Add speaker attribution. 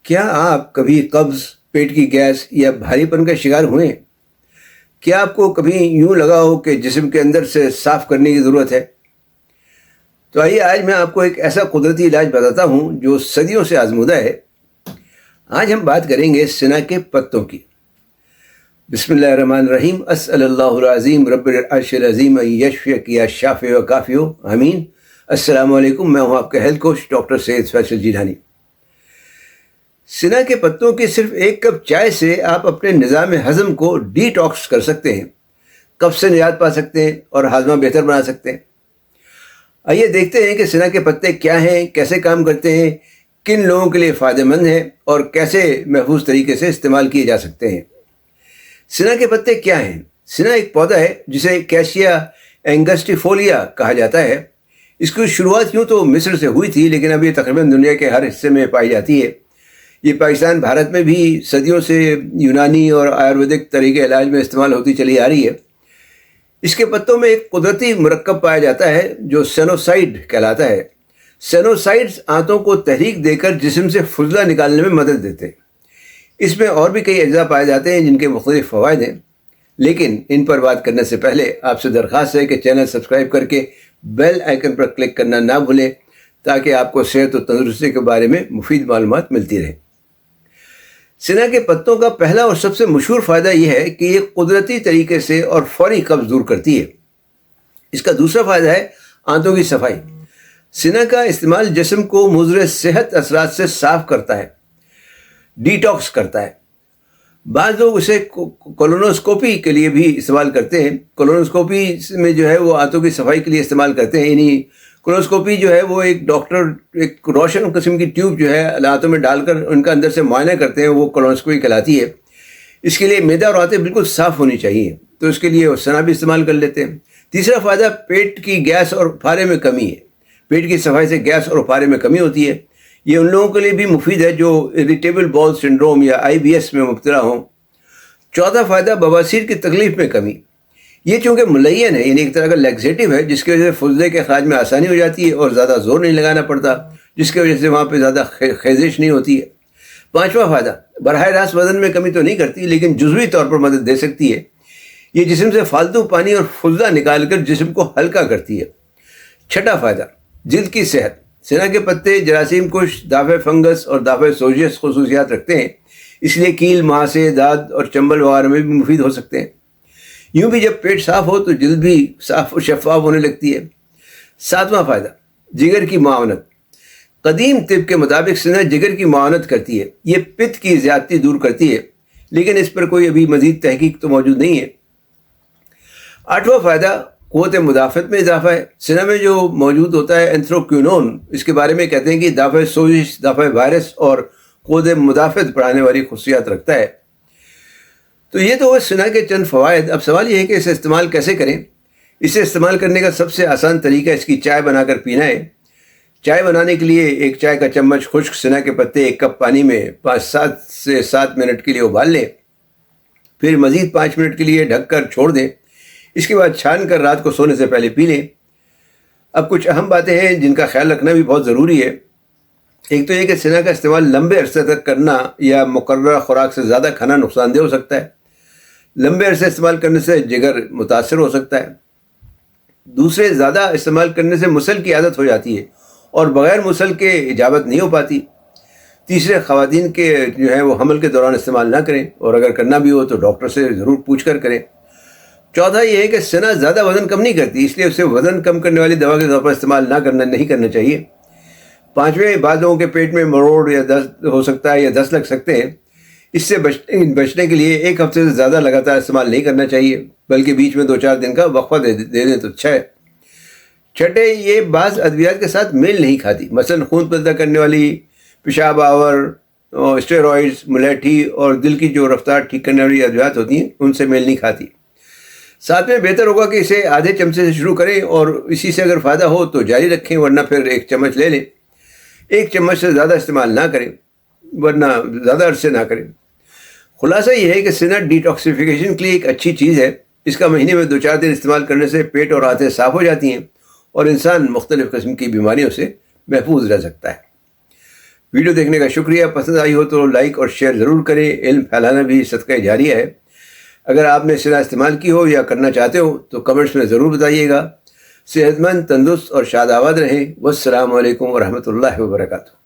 Speaker 1: کیا آپ کبھی قبض، پیٹ کی گیس یا بھاری پن کا شکار ہوئے ہیں؟ کیا آپ کو کبھی یوں لگا ہو کہ جسم کے اندر سے صاف کرنے کی ضرورت ہے؟ تو آئیے آج میں آپ کو ایک ایسا قدرتی علاج بتاتا ہوں جو صدیوں سے آزمودہ ہے۔ آج ہم بات کریں گے سنا کے پتوں کی۔ بسم اللہ الرحمن الرحیم۔ اسأل اللہ العظیم رب العرش العظیم ان یشفیک یا شافی و کافی ہو، آمین۔ السلام علیکم، میں ہوں آپ کا ہیلتھ کوچ ڈاکٹر سید فیصل جیلانی۔ سنا کے پتوں کی صرف ایک کپ چائے سے آپ اپنے نظام ہضم کو ڈی ٹاکس کر سکتے ہیں، قبض سے نجات پا سکتے ہیں اور ہاضمہ بہتر بنا سکتے ہیں۔ آئیے دیکھتے ہیں کہ سنا کے پتے کیا ہیں، کیسے کام کرتے ہیں، کن لوگوں کے لیے فائدہ مند ہیں اور کیسے محفوظ طریقے سے استعمال کیے جا سکتے ہیں۔ سنا کے پتے کیا ہیں؟ سنا ایک پودا ہے جسے کیشیا اینگسٹیفولیا کہا جاتا ہے۔ اس کی شروعات یوں تو مصر سے ہوئی تھی، لیکن اب یہ تقریباً دنیا کے ہر حصے میں پائی جاتی ہے۔ یہ پاکستان، بھارت میں بھی صدیوں سے یونانی اور آیورویدک طریقے علاج میں استعمال ہوتی چلی آ رہی ہے۔ اس کے پتوں میں ایک قدرتی مرکب پایا جاتا ہے جو سینوسائڈ کہلاتا ہے۔ سینوسائڈز آنتوں کو تحریک دے کر جسم سے فضلہ نکالنے میں مدد دیتے ہیں۔ اس میں اور بھی کئی اجزاء پائے جاتے ہیں جن کے مختلف فوائد ہیں، لیکن ان پر بات کرنے سے پہلے آپ سے درخواست ہے کہ چینل سبسکرائب کر کے بیل آئیکن پر کلک کرنا نہ بھولیں تاکہ آپ کو صحت و تندرستی کے بارے میں مفید معلومات ملتی رہیں۔ سنا کے پتوں کا پہلا اور سب سے مشہور فائدہ یہ ہے کہ یہ قدرتی طریقے سے اور فوری قبض دور کرتی ہے۔ اس کا دوسرا فائدہ ہے آنتوں کی صفائی۔ سنا کا استعمال جسم کو مضر صحت اثرات سے صاف کرتا ہے، ڈی ٹاکس کرتا ہے۔ بعض لوگ اسے کولونوسکوپی کے لیے بھی استعمال کرتے ہیں۔ کولونوسکوپی میں جو ہے وہ آنتوں کی صفائی کے لیے استعمال کرتے ہیں، یعنی کولونوسکوپی جو ہے وہ ایک ڈاکٹر ایک روشن قسم کی ٹیوب جو ہے آنتوں میں ڈال کر ان کا اندر سے معائنہ کرتے ہیں، وہ کولونوسکوپی کہلاتی ہے۔ اس کے لیے معدہ اور آنتیں بالکل صاف ہونی چاہیے، تو اس کے لیے وہ سنا بھی استعمال کر لیتے ہیں۔ تیسرا فائدہ پیٹ کی گیس اور پھارے میں کمی ہے۔ پیٹ کی صفائی سے گیس اور پھارے میں کمی ہوتی ہے۔ یہ ان لوگوں کے لیے بھی مفید ہے جو اریٹیبل باؤل سنڈروم یا IBS میں مبتلا ہوں۔ چوتھا فائدہ بواسیر کی تکلیف میں کمی۔ یہ چونکہ ملین ہے، یعنی ایک طرح کا لیکزیٹو ہے، جس کی وجہ سے فضلے کے اخراج میں آسانی ہو جاتی ہے اور زیادہ زور نہیں لگانا پڑتا، جس کی وجہ سے وہاں پہ زیادہ خیزش نہیں ہوتی ہے۔ پانچواں فائدہ براہ راست وزن میں کمی تو نہیں کرتی، لیکن جزوی طور پر مدد دے سکتی ہے۔ یہ جسم سے فالتو پانی اور فضلہ نکال کر جسم کو ہلکا کرتی ہے۔ چھٹا فائدہ جلد کی صحت۔ سنا کے پتے جراثیم کش، دافع فنگس اور دافع سوجس خصوصیات رکھتے ہیں، اس لیے کیل، مہاسے، دانت اور چنبل وغیرہ میں بھی مفید ہو سکتے ہیں۔ یوں بھی جب پیٹ صاف ہو تو جلد بھی صاف اور شفاف ہونے لگتی ہے۔ ساتواں فائدہ جگر کی معاونت۔ قدیم طب کے مطابق سنا جگر کی معاونت کرتی ہے، یہ پت کی زیادتی دور کرتی ہے، لیکن اس پر کوئی ابھی مزید تحقیق تو موجود نہیں ہے۔ آٹھواں فائدہ قوت مدافعت میں اضافہ ہے۔ سنا میں جو موجود ہوتا ہے اینتھروکوینون، اس کے بارے میں کہتے ہیں کہ دافع سوزش، دافع وائرس اور قوت مدافعت بڑھانے والی خصوصیات رکھتا ہے۔ تو یہ تو سنا کے چند فوائد۔ اب سوال یہ ہے کہ اسے استعمال کیسے کریں۔ اسے استعمال کرنے کا سب سے آسان طریقہ اس کی چائے بنا کر پینا ہے۔ چائے بنانے کے لیے ایک چائے کا چمچ خشک سنا کے پتے ایک کپ پانی میں 5 سے 7 منٹ کے لیے ابال لیں، پھر مزید 5 منٹ کے لیے ڈھک کر چھوڑ دیں۔ اس کے بعد چھان کر رات کو سونے سے پہلے پی لیں۔ اب کچھ اہم باتیں ہیں جن کا خیال رکھنا بھی بہت ضروری ہے۔ ایک تو یہ کہ سنا کا استعمال لمبے عرصے تک کرنا یا مقررہ خوراک سے زیادہ کھانا نقصان دہ ہو سکتا ہے۔ لمبے عرصے استعمال کرنے سے جگر متاثر ہو سکتا ہے۔ دوسرے، زیادہ استعمال کرنے سے مسل کی عادت ہو جاتی ہے اور بغیر مسل کے اجابت نہیں ہو پاتی۔ تیسرے، خواتین کے جو ہے وہ حمل کے دوران استعمال نہ کریں، اور اگر کرنا بھی ہو تو ڈاکٹر سے ضرور پوچھ کر کریں۔ چوتھا یہ ہے کہ سنا زیادہ وزن کم نہیں کرتی، اس لیے اسے وزن کم کرنے والی دوا کے طور پر استعمال نہیں کرنا چاہیے۔ پانچویں، بعض لوگوں کے پیٹ میں مروڑ یا دست ہو سکتا ہے یا دست لگ سکتے ہیں۔ اس سے بچنے کے لیے 1 ہفتے سے زیادہ لگاتار استعمال نہیں کرنا چاہیے، بلکہ بیچ میں 2-4 دن کا وقفہ دے دیں تو اچھا ہے۔ چھٹے، یہ بعض ادویات کے ساتھ میل نہیں کھاتی، مثلا خون پیدا کرنے والی، پیشاب آور، اسٹیرائڈز، ملیٹھی اور دل کی جو رفتار ٹھیک کرنے والی ادویات ہوتی ہیں ان سے میل نہیں کھاتی۔ ساتویں، بہتر ہوگا کہ اسے آدھے چمچے سے شروع کریں اور اسی سے اگر فائدہ ہو تو جاری رکھیں، ورنہ پھر 1 چمچ لے لیں۔ 1 چمچ سے زیادہ استعمال نہ کریں، ورنہ زیادہ عرصے نہ کریں۔ خلاصہ یہ ہے کہ سنا ڈیٹاکسیفیکیشن کے لیے ایک اچھی چیز ہے۔ اس کا مہینے میں 2-4 دن استعمال کرنے سے پیٹ اور آنتیں صاف ہو جاتی ہیں اور انسان مختلف قسم کی بیماریوں سے محفوظ رہ سکتا ہے۔ ویڈیو دیکھنے کا شکریہ. پسند آئی ہو تو لائک اور شیئر ضرور کریں. علم پھیلانا بھی صدقہ جاریہ ہے. اگر آپ نے سنا استعمال کی ہو یا کرنا چاہتے ہو تو کمنٹس میں ضرور بتائیے گا. صحت مند، تندرست اور شاد آباد رہیں. والسلام علیکم ورحمۃ اللہ وبرکاتہ.